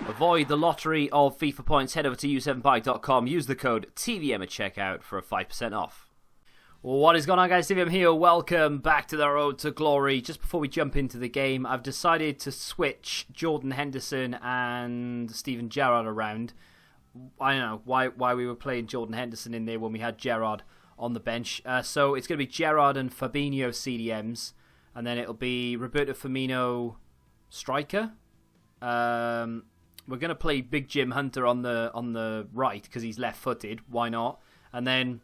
Avoid the lottery of FIFA points. Head over to u7bike.com. Use the code TVM at checkout for a 5% off. What is going on, guys? TVM here. Welcome back to the road to glory. Just before we jump into the game, I've decided to switch Jordan Henderson and Steven Gerrard around. I don't know why we were playing Jordan Henderson in there when we had Gerrard on the bench. So it's going to be Gerrard and Fabinho CDMs, and then it'll be Roberto Firmino striker. We're going to play Big Jim Hunter on the right because he's left-footed. Why not? And then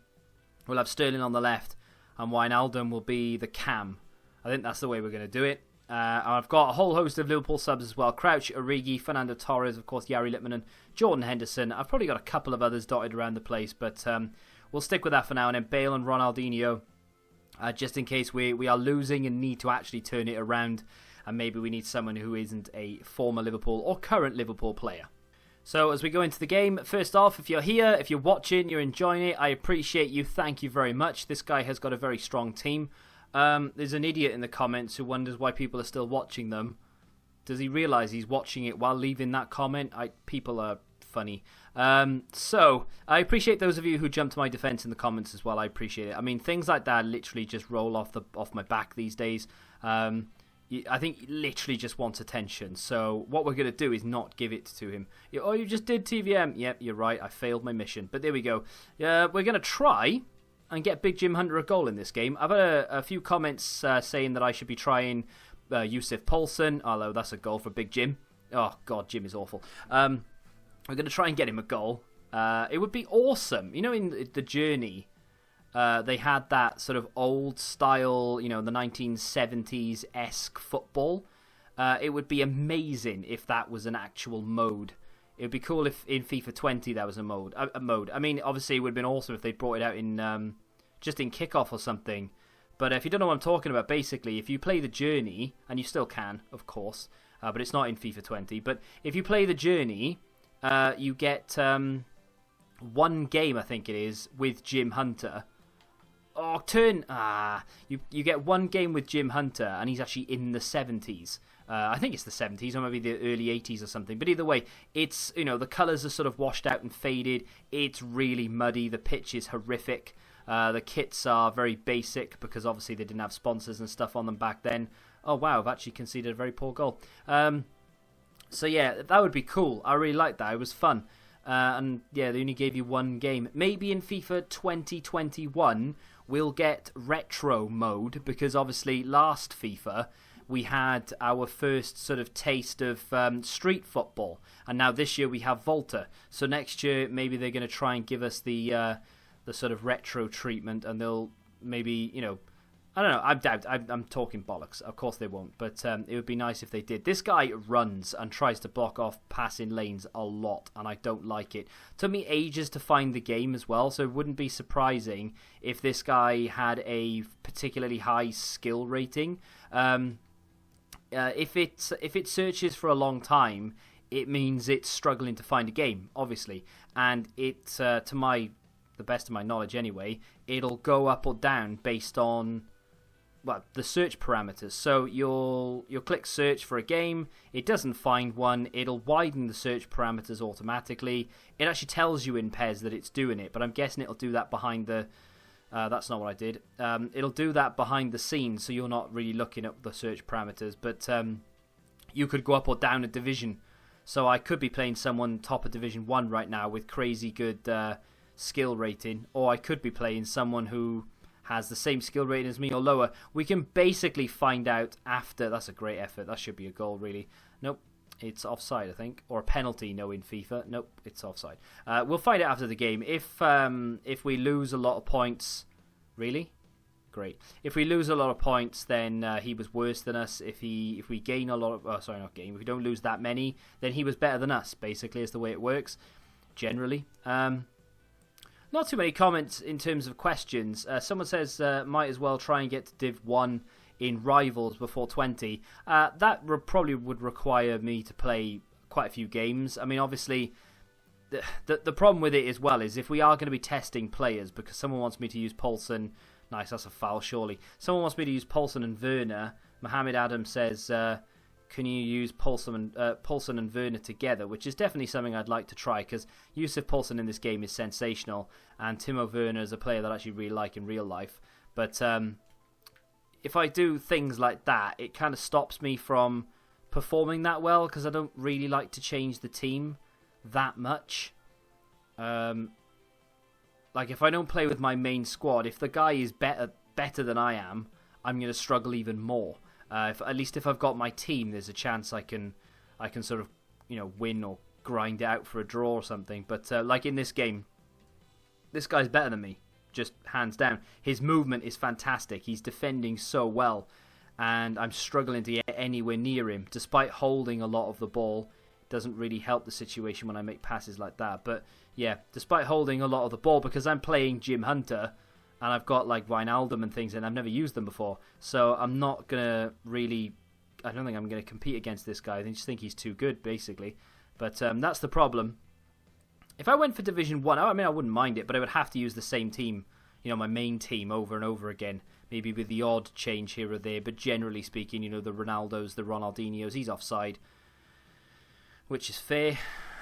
we'll have Sterling on the left, and Wijnaldum will be the cam. I think that's the way we're going to do it. I've got a whole host of Liverpool subs as well. Crouch, Origi, Fernando Torres, of course, Yari Lippmann, and Jordan Henderson. I've probably got a couple of others dotted around the place, but we'll stick with that for now. And then Bale and Ronaldinho, just in case we are losing and need to actually turn it around. And maybe we need someone who isn't a former Liverpool or current Liverpool player. So as we go into the game, first off, if you're here, if you're watching, you're enjoying it, I appreciate you. Thank you very much. This guy has got a very strong team. There's an idiot in the comments who wonders why people are still watching them. Does he realise he's watching it while leaving that comment? People are funny. So I appreciate those of you who jump to my defence in the comments as well. I appreciate it. I mean, things like that literally just roll off my back these days. I think he literally just wants attention. So what we're going to do is not give it to him. Oh, you just did TVM. Yep, you're right. I failed my mission. But there we go. We're going to try and get Big Jim Hunter a goal in this game. I've had a few comments saying that I should be trying Yusuf Poulsen, although that's a goal for Big Jim. Oh, God, Jim is awful. We're going to try and get him a goal. It would be awesome. You know, in the journey, they had that sort of old style, you know, the 1970s-esque football. It would be amazing if that was an actual mode. It would be cool if in FIFA 20 that was a mode. I mean, obviously it would have been awesome if they brought it out in just in kickoff or something. But if you don't know what I'm talking about, basically, if you play the journey, and you still can, of course, but it's not in FIFA 20. But if you play the journey, you get one game, I think it is, with Jim Hunter. Oh, you get one game with Jim Hunter, and he's actually in the 70s. I think it's the 70s, or maybe the early 80s or something. But either way, it's, you know, the colours are sort of washed out and faded. It's really muddy. The pitch is horrific. The kits are very basic because obviously they didn't have sponsors and stuff on them back then. Oh, wow, I've actually conceded a very poor goal. So yeah, that would be cool. I really liked that. It was fun. And yeah, they only gave you one game. Maybe in FIFA 2021 we'll get retro mode, because obviously last FIFA we had our first sort of taste of street football, and now this year we have Volta. So next year maybe they're going to try and give us the sort of retro treatment, and they'll maybe, you know, I don't know. I'm talking bollocks. Of course they won't, but it would be nice if they did. This guy runs and tries to block off passing lanes a lot, and I don't like it. Took me ages to find the game as well, so it wouldn't be surprising if this guy had a particularly high skill rating. If it searches for a long time, it means it's struggling to find a game, obviously, and it the best of my knowledge anyway, it'll go up or down based on, well, the search parameters. So you'll click search for a game, it doesn't find one, it'll widen the search parameters automatically. It actually tells you in PES that it's doing it, but I'm guessing it'll do that behind the... that's not what I did. It'll do that behind the scenes, so you're not really looking at the search parameters, but you could go up or down a division. So I could be playing someone top of Division 1 right now with crazy good skill rating, or I could be playing someone who has the same skill rating as me or lower. We can basically find out after. That's a great effort. That should be a goal, really. Nope, it's offside, I think, or a penalty. No, in FIFA. Nope, it's offside. We'll find out after the game. If we lose a lot of points, really, great. If we lose a lot of points, then he was worse than us. If we gain a lot of, if we don't lose that many, then he was better than us. Basically, is the way it works, generally. Not too many comments in terms of questions. Someone says, might as well try and get to Div 1 in Rivals before 20. That probably would require me to play quite a few games. I mean, obviously, the problem with it as well is if we are going to be testing players, because someone wants me to use Poulsen. Nice, that's a foul, surely. Someone wants me to use Poulsen and Werner. Mohamed Adam says, can you use Poulsen and Werner together, which is definitely something I'd like to try, because Yusuf Poulsen in this game is sensational, and Timo Werner is a player that I actually really like in real life. But if I do things like that, it kind of stops me from performing that well, because I don't really like to change the team that much. Like, if I don't play with my main squad, if the guy is better than I am, I'm going to struggle even more. At least if I've got my team, there's a chance I can sort of, win or grind it out for a draw or something. But like in this game, this guy's better than me, just hands down. His movement is fantastic. He's defending so well, and I'm struggling to get anywhere near him. Despite holding a lot of the ball, it doesn't really help the situation when I make passes like that. But yeah, despite holding a lot of the ball, because I'm playing Jim Hunter, and I've got like Wijnaldum and things, and I've never used them before. So I'm not going to really... I don't think I'm going to compete against this guy. I just think he's too good, basically. But that's the problem. If I went for Division 1, I mean, I wouldn't mind it, but I would have to use the same team, my main team over and over again. Maybe with the odd change here or there. But generally speaking, the Ronaldos, the Ronaldinhos, he's offside, which is fair.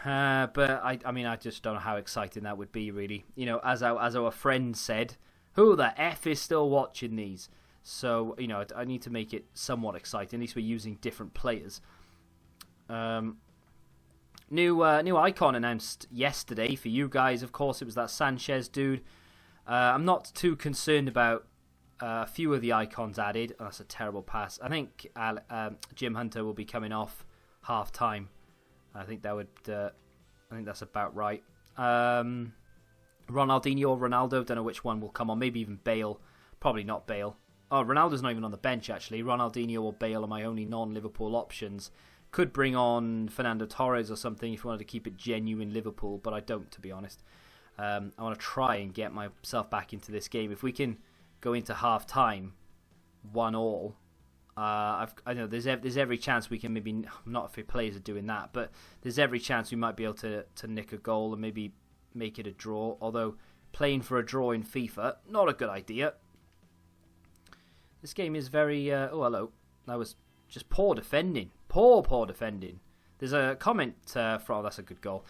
But I mean, I just don't know how exciting that would be, really. As our friend said... Who the F is still watching these? So, I need to make it somewhat exciting. At least we're using different players. New icon announced yesterday for you guys. Of course, it was that Sanchez dude. I'm not too concerned about a few of the icons added. Oh, that's a terrible pass. I think Jim Hunter will be coming off half time. I think that would. I think that's about right. Ronaldinho or Ronaldo, don't know which one will come on. Maybe even Bale. Probably not Bale. Oh, Ronaldo's not even on the bench, actually. Ronaldinho or Bale are my only non-Liverpool options. Could bring on Fernando Torres or something if you wanted to keep it genuine Liverpool, but I don't, to be honest. I want to try and get myself back into this game. If we can go into half-time 1-1, I know there's every chance we can maybe... Not if your players are doing that, but there's every chance we might be able to nick a goal and maybe... make it a draw, although playing for a draw in FIFA, not a good idea. This game is very... oh, hello. That was just poor defending. Poor defending. There's a comment from... Oh, that's a good goal.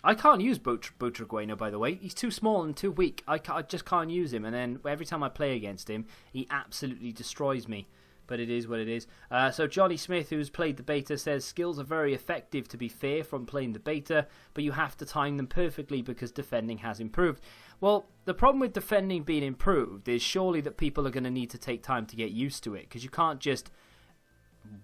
I can't use Butragueno, by the way. He's too small and too weak. I just can't use him, and then every time I play against him, he absolutely destroys me. But it is what it is. So Johnny Smith, who's played the beta, says skills are very effective, to be fair, from playing the beta, but you have to time them perfectly because defending has improved. Well, the problem with defending being improved is surely that people are going to need to take time to get used to it, because you can't just...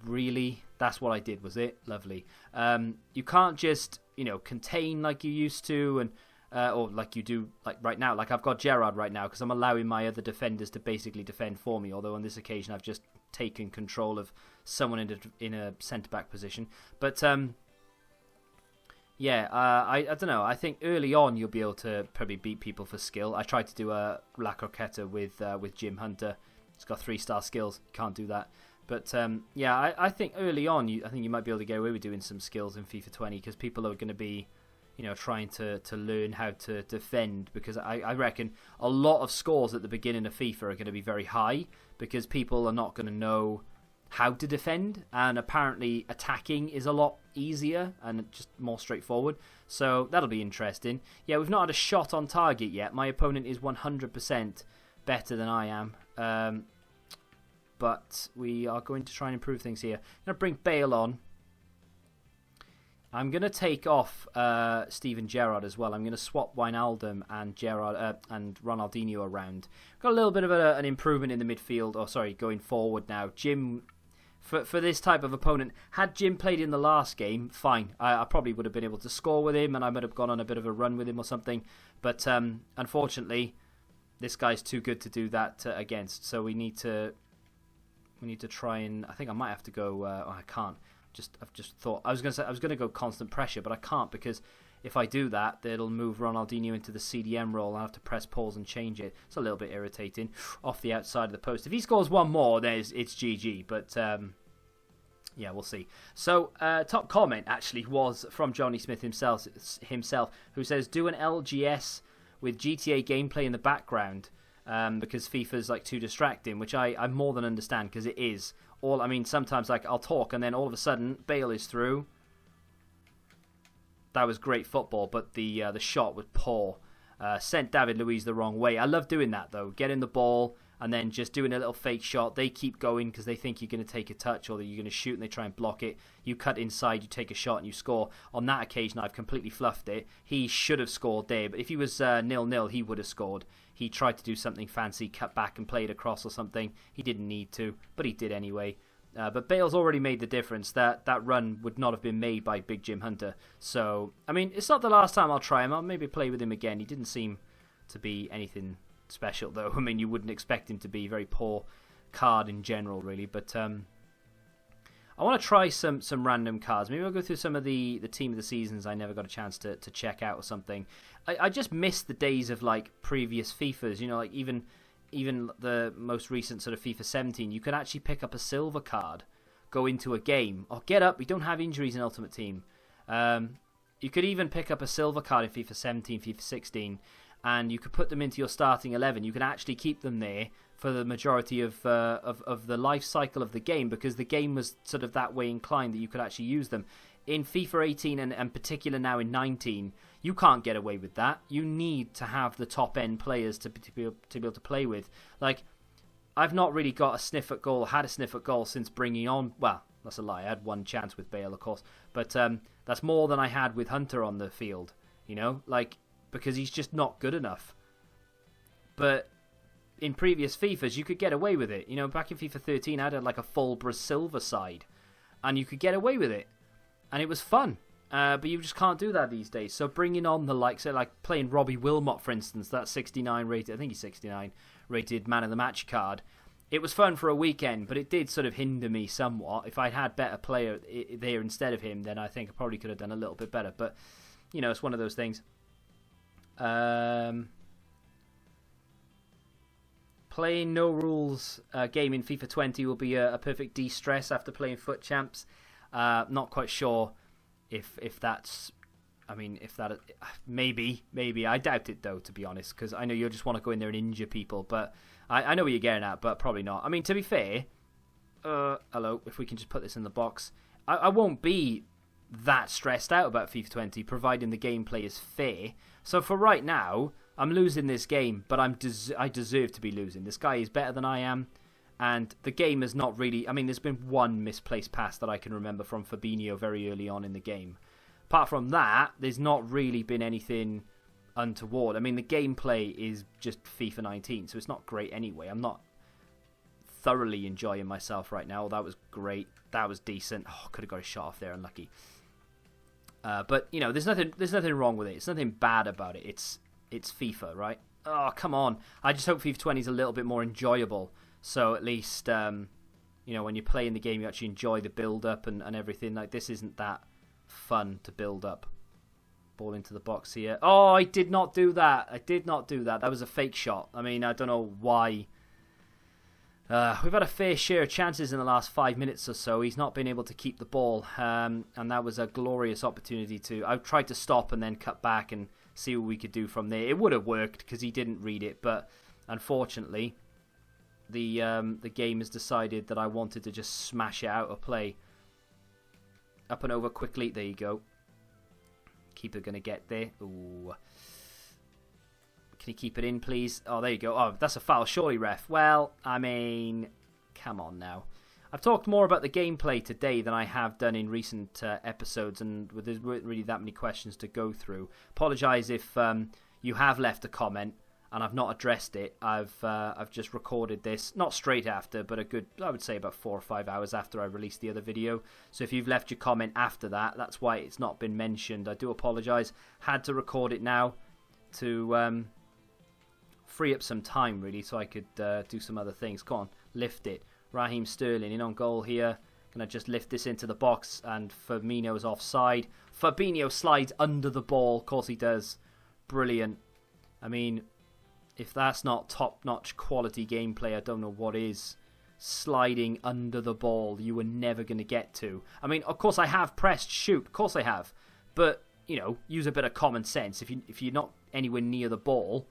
Really? That's what I did, was it? Lovely. You can't just, contain like you used to, and or like you do like right now. Like I've got Gerrard right now because I'm allowing my other defenders to basically defend for me, although on this occasion I've just taken control of someone in a centre-back position. But I don't know. I think early on you'll be able to probably beat people for skill. I tried to do a La Croqueta with Jim Hunter. He's got 3-star skills. Can't do that. But I think early on I think you might be able to get away with doing some skills in FIFA 20 because people are going to be trying to learn how to defend, because I reckon a lot of scores at the beginning of FIFA are going to be very high because people are not going to know how to defend, and apparently attacking is a lot easier and just more straightforward. So that'll be interesting. Yeah, we've not had a shot on target yet. My opponent is 100% better than I am. But we are going to try and improve things here. I'm going to bring Bale on. I'm going to take off Steven Gerrard as well. I'm going to swap Wijnaldum and Gerrard and Ronaldinho around. Got a little bit of an improvement in the midfield. Going forward now. Jim, for this type of opponent, had Jim played in the last game, fine. I probably would have been able to score with him, and I might have gone on a bit of a run with him or something. But unfortunately, this guy's too good to do that against. So we need to try and... I think I might have to go... I can't. I've just thought... I was going to go constant pressure, but I can't, because if I do that, it'll move Ronaldinho into the CDM role. I'll have to press pause and change it. It's a little bit irritating. Off the outside of the post. If he scores one more, then it's GG. But, we'll see. So, top comment, actually, was from Johnny Smith himself, who says, do an LGS with GTA gameplay in the background. because FIFA's like too distracting, which I more than understand, because it is. Sometimes like I'll talk and then all of a sudden Bale is through. That was great football, but the shot was poor. Sent David Luiz the wrong way. I love doing that though, getting the ball and then just doing a little fake shot. They keep going because they think you're going to take a touch or that you're going to shoot, and they try and block it. You cut inside, you take a shot and you score. On that occasion, I've completely fluffed it. He should have scored there, but if he was 0-0, he would have scored. He tried to do something fancy, cut back and play it across or something. He didn't need to, but he did anyway. But Bale's already made the difference. That run would not have been made by Big Jim Hunter. So, I mean, it's not the last time I'll try him. I'll maybe play with him again. He didn't seem to be anything special, though. I mean, you wouldn't expect him to be. Very poor card in general, really. But I want to try some random cards. Maybe I'll go through some of the team of the seasons I never got a chance to check out or something. I just miss the days of like previous FIFAs. You know, like even the most recent sort of FIFA 17, you could actually pick up a silver card, go into a game. Oh, get up! We don't have injuries in Ultimate Team. You could even pick up a silver card in FIFA 17, FIFA 16, and you could put them into your starting 11. You can actually keep them there for the majority of the life cycle of the game, because the game was sort of that way inclined that you could actually use them. In FIFA 18 and particular now in 19, you can't get away with that. You need to have the top end players to be able to play with. Like, I've not really got a sniff at goal, had a sniff at goal since bringing on. Well, that's a lie. I had one chance with Bale, of course, but that's more than I had with Hunter on the field. You know, like, because he's just not good enough. But in previous FIFAs, you could get away with it. You know, back in FIFA 13, I had like a full Brasilva side, and you could get away with it. And it was fun, but you just can't do that these days. So bringing on the likes of like playing Robbie Wilmot, for instance, that 69 rated, I think he's 69 rated man of the match card. It was fun for a weekend, but it did sort of hinder me somewhat. If I'd had better player there instead of him, then I think I probably could have done a little bit better. But you know, it's one of those things. Playing no rules game in FIFA 20 will be a perfect de-stress after playing Foot Champs. Not quite sure if that's, I mean, if that, maybe, I doubt it though, to be honest, because I know you just want to go in there and injure people, but I know what you're getting at, but probably not. I mean, to be fair, hello, if we can just put this in the box, I won't be that stressed out about FIFA 20, providing the gameplay is fair. So for right now, I'm losing this game, but I deserve to be losing. This guy is better than I am. And the game is not really... I mean, there's been one misplaced pass that I can remember from Fabinho very early on in the game. Apart from that, there's not really been anything untoward. I mean, the gameplay is just FIFA 19, so it's not great anyway. I'm not thoroughly enjoying myself right now. That was great. That was decent. Oh, could have got a shot off there. Unlucky. But, you know, there's nothing wrong with it. It's nothing bad about it. It's FIFA, right? Oh, come on. I just hope FIFA 20 is a little bit more enjoyable. So at least, you know, when you play in the game, you actually enjoy the build-up and everything. Like, this isn't that fun to build up. Ball into the box here. Oh, I did not do that. That was a fake shot. I mean, I don't know why. We've had a fair share of chances in the last 5 minutes or so. He's not been able to keep the ball. And that was a glorious opportunity to... I tried to stop and then cut back and see what we could do from there. It would have worked because he didn't read it. But unfortunately... The game has decided that I wanted to just smash it out of play. Up and over quickly. There you go. Keeper going to get there. Ooh. Can he keep it in, please? Oh, there you go. Oh, that's a foul. Surely, ref. Well, I mean, come on now. I've talked more about the gameplay today than I have done in recent episodes, and there weren't really that many questions to go through. Apologise if you have left a comment and I've not addressed it. I've just recorded this, not straight after, but a good, I would say about 4 or 5 hours after I released the other video. So if you've left your comment after that, that's why it's not been mentioned. I do apologise. Had to record it now to free up some time, really, so I could do some other things. Come on, lift it. Raheem Sterling in on goal here. Gonna just lift this into the box, and Firmino's offside. Fabinho slides under the ball. Of course he does. Brilliant. I mean, if that's not top-notch quality gameplay, I don't know what is. Sliding under the ball you were never going to get to. I mean, of course I have pressed shoot. Of course I have. But, you know, use a bit of common sense. If you're not anywhere near the ball,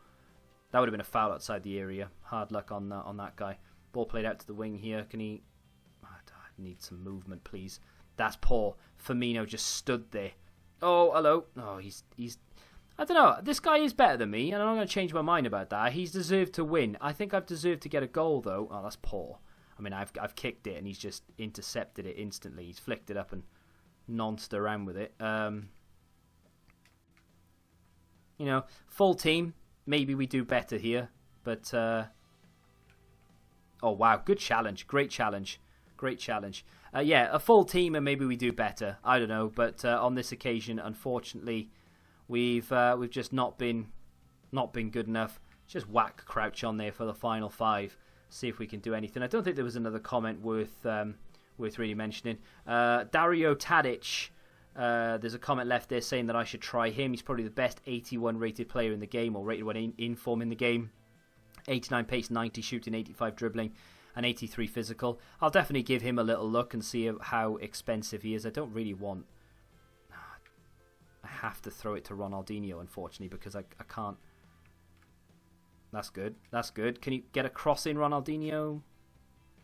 That would have been a foul outside the area. Hard luck on that guy. Ball played out to the wing here. Can he... I need some movement, please. That's poor. Firmino just stood there. Oh, hello. Oh, he's... I don't know. This guy is better than me, and I'm not going to change my mind about that. He's deserved to win. I think I've deserved to get a goal, though. Oh, that's poor. I mean, I've kicked it, and he's just intercepted it instantly. He's flicked it up and nonced around with it. You know, full team. Maybe we do better here. But, oh, wow. Good challenge. Great challenge. Great challenge. Yeah, a full team, and maybe we do better. I don't know. But on this occasion, unfortunately... We've just not been good enough. Just whack Crouch on there for the final 5. See if we can do anything. I don't think there was another comment worth really mentioning. Dario Tadic, there's a comment left there saying that I should try him. He's probably the best 81 rated player in the game, or rated one in form in the game. 89 pace, 90 shooting, 85 dribbling, and 83 physical. I'll definitely give him a little look and see how expensive he is. I don't really want... I have to throw it to Ronaldinho, unfortunately, because I can't. That's good. That's good. Can you get a cross in, Ronaldinho?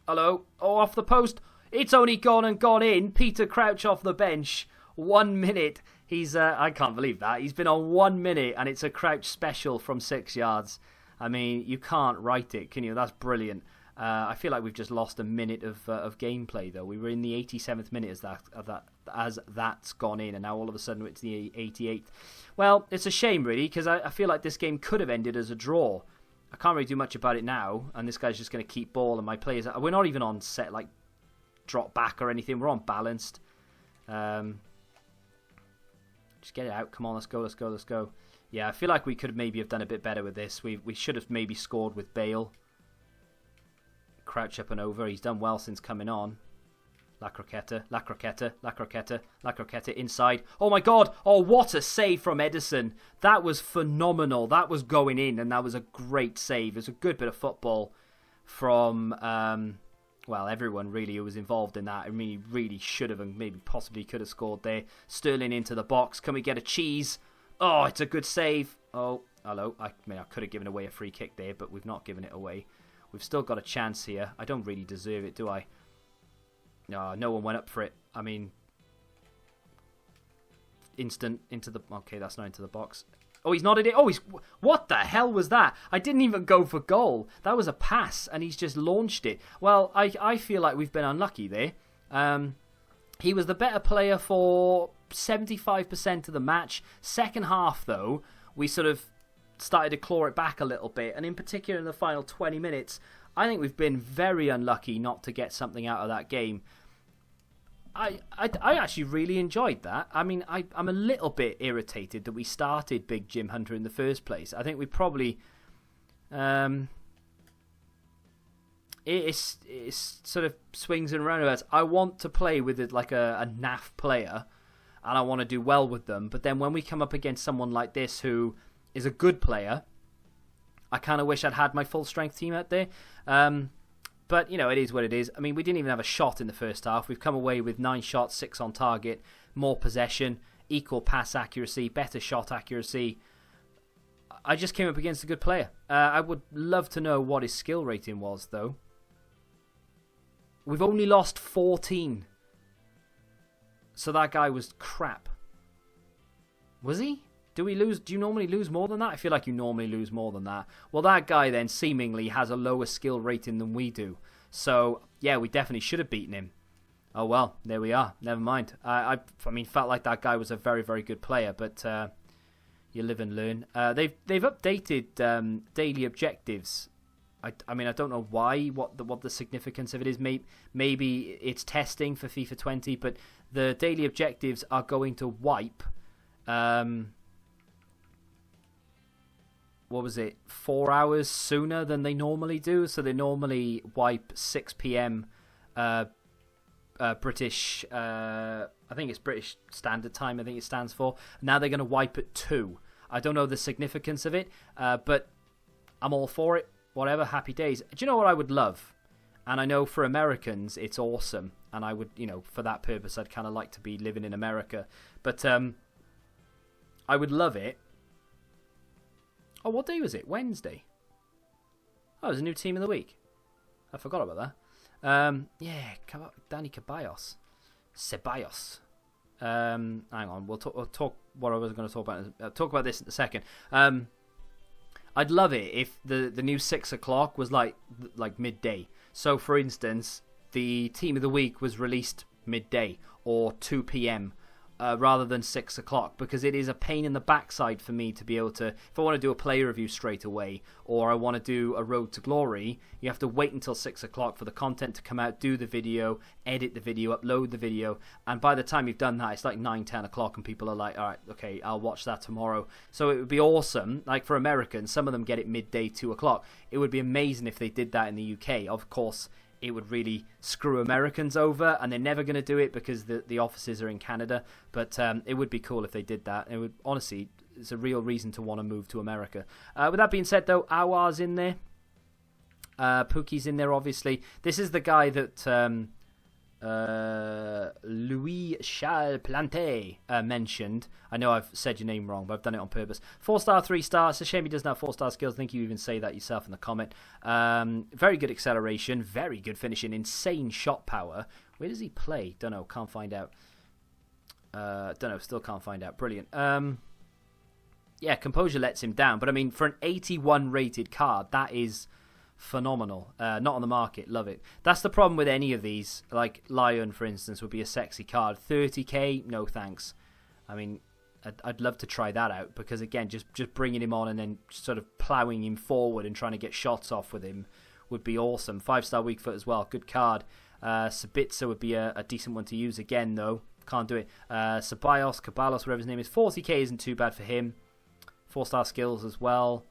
Hello? Oh, off the post. It's only gone in. Peter Crouch off the bench. 1 minute. He's, I can't believe that. He's been on 1 minute, and it's a Crouch special from 6 yards. I mean, you can't write it, can you? That's brilliant. I feel like we've just lost a minute of gameplay, though. We were in the 87th minute as that's gone in, and now all of a sudden it's the 88th. Well, it's a shame, really, because I feel like this game could have ended as a draw. I can't really do much about it now, and this guy's just going to keep ball, and my players... We're not even on set, like, drop back or anything. We're on balanced. Just get it out. Come on, let's go, let's go, let's go. Yeah, I feel like we could maybe have done a bit better with this. We should have maybe scored with Bale. Crouch up and over. He's done well since coming on. La Croqueta, La Croqueta, La Croqueta, La Croqueta inside. Oh my God! Oh, what a save from Edison. That was phenomenal. That was going in, and that was a great save. It was a good bit of football from, well, everyone really who was involved in that. I mean, he really should have and maybe possibly could have scored there. Sterling into the box. Can we get a cheese? Oh, it's a good save. Oh, hello. I mean, I could have given away a free kick there, but we've not given it away. We've still got a chance here. I don't really deserve it, do I? No, no one went up for it. I mean, instant into the... Okay, that's not into the box. Oh, he's nodded it. Oh, he's... What the hell was that? I didn't even go for goal. That was a pass, and he's just launched it. Well, I feel like we've been unlucky there. He was the better player for 75% of the match. Second half, though, we sort of started to claw it back a little bit, and in particular in the final 20 minutes, I think we've been very unlucky not to get something out of that game. I actually really enjoyed that. I mean, I'm a little bit irritated that we started Big Jim Hunter in the first place. I think we probably... It's sort of swings and roundabouts. I want to play with it like a naff player, and I want to do well with them, but then when we come up against someone like this who is a good player, I kind of wish I'd had my full strength team out there. But, you know, it is what it is. I mean, we didn't even have a shot in the first half. We've come away with 9 shots, 6 on target, more possession, equal pass accuracy, better shot accuracy. I just came up against a good player. I would love to know what his skill rating was, though. We've only lost 14. So that guy was crap. Was he? Do you normally lose more than that? I feel like you normally lose more than that. Well, that guy then seemingly has a lower skill rating than we do. So, yeah, we definitely should have beaten him. Oh, well, there we are. Never mind. I mean, felt like that guy was a very, very good player, but you live and learn. They've updated daily objectives. I mean, I don't know why, what the significance of it is. Maybe it's testing for FIFA 20, but the daily objectives are going to wipe... what was it, 4 hours sooner than they normally do? So they normally wipe 6 p.m. British, I think it's British Standard Time, I think it stands for. Now they're going to wipe at 2. I don't know the significance of it, but I'm all for it. Whatever, happy days. Do you know what I would love? And I know for Americans, it's awesome. And I would, you know, for that purpose, I'd kind of like to be living in America. But I would love it. Oh, what day was it? Wednesday. Oh, there's a new team of the week. I forgot about that. Danny Ceballos. Hang on, we'll talk what I was going to talk about. Talk about this in a second. I'd love it if the new 6 o'clock was like midday. So, for instance, the team of the week was released midday or 2 p.m. Rather than 6 o'clock, because it is a pain in the backside for me to be able to, if I want to do a player review straight away, or I want to do a Road to Glory, you have to wait until 6 o'clock for the content to come out, do the video, edit the video, upload the video, and by the time you've done that, it's like 9, 10 o'clock, and people are like, alright, okay, I'll watch that tomorrow. So it would be awesome, like for Americans, some of them get it midday, 2 o'clock. It would be amazing if they did that in the UK. Of course, it would really screw Americans over, and they're never going to do it because the offices are in Canada. But it would be cool if they did that. It would, honestly, it's a real reason to want to move to America. With that being said, though, Aouar's in there. Pookie's in there, obviously. This is the guy that Louis Charles Planté mentioned. I know I've said your name wrong, but I've done it on purpose. 4-star, 3-star. It's a shame he doesn't have 4-star skills. I think you even say that yourself in the comment. Very good acceleration, very good finishing, insane shot power. Where does he play? Don't know, can't find out. Don't know, still can't find out. Brilliant. Yeah, composure lets him down, but I mean, for an 81 rated card, that is phenomenal. Not on the market. Love it. That's the problem with any of these. Like Lion, for instance, would be a sexy card. 30k, no thanks. I mean, I'd love to try that out, because again, just bringing him on and then sort of ploughing him forward and trying to get shots off with him would be awesome. 5-star weak foot as well. Good card. Sabitzer would be a decent one to use again, though. Can't do it. Ceballos, whatever his name is. 40k isn't too bad for him. 4-star skills as well.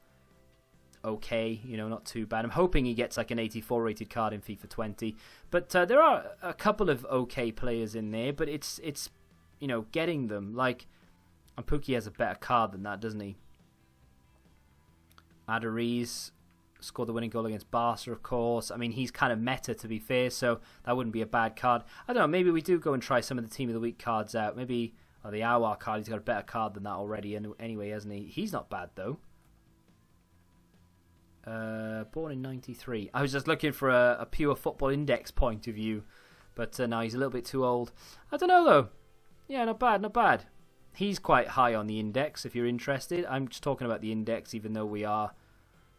Okay, you know, not too bad. I'm hoping he gets like an 84 rated card in FIFA 20. But there are a couple of okay players in there, but it's you know, getting them. Like, and Pookie has a better card than that, doesn't he? Adariz scored the winning goal against Barca, of course. I mean, he's kind of meta, to be fair, so that wouldn't be a bad card. I don't know, maybe we do go and try some of the Team of the Week cards out. Maybe the Aouar card, he's got a better card than that already anyway, hasn't he? He's not bad, though. Born in 93. I was just looking for a pure football index point of view, but no, he's a little bit too old. I don't know, though. Yeah, not bad, not bad. He's quite high on the index, if you're interested. I'm just talking about the index, even though we're on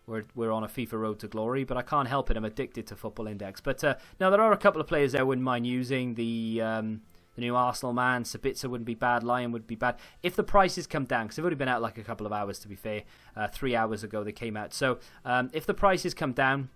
a FIFA Road to Glory, but I can't help it. I'm addicted to football index. But no, there are a couple of players there I wouldn't mind using. The new Arsenal man, Sabitzer wouldn't be bad. Lion would be bad. If the prices come down, because they've only been out like a couple of hours, to be fair. 3 hours ago they came out. So if the prices come down,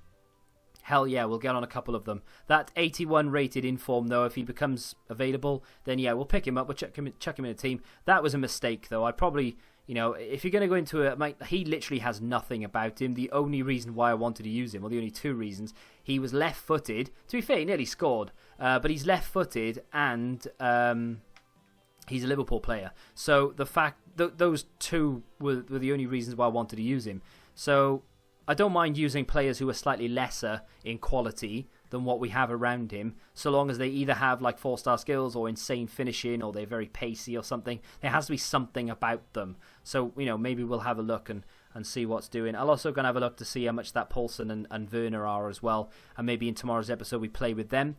hell yeah, we'll get on a couple of them. That 81 rated inform, though, if he becomes available, then yeah, we'll pick him up. We'll chuck him in a team. That was a mistake, though. I'd probably, you know, if you're going to go into it, he literally has nothing about him. The only reason why I wanted to use him, or the only two reasons, he was left-footed. To be fair, he nearly scored, but he's left-footed and he's a Liverpool player. So the fact that those two were the only reasons why I wanted to use him. So I don't mind using players who are slightly lesser in quality than what we have around him, so long as they either have like 4-star skills or insane finishing, or they're very pacey or something. There has to be something about them. So, you know, maybe we'll have a look and see what's doing. I'll also go and have a look to see how much that Paulson and Werner are as well, and maybe in tomorrow's episode we play with them.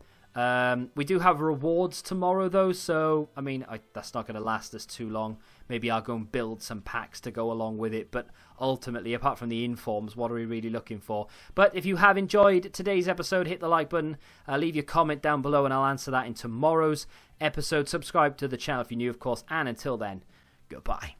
We do have rewards tomorrow, though, so I mean, that's not going to last us too long. Maybe I'll go and build some packs to go along with it, but ultimately, apart from the informs, what are we really looking for? But if you have enjoyed today's episode, hit the like button, leave your comment down below, and I'll answer that in tomorrow's episode. Subscribe to the channel if you're new, of course, and until then, goodbye.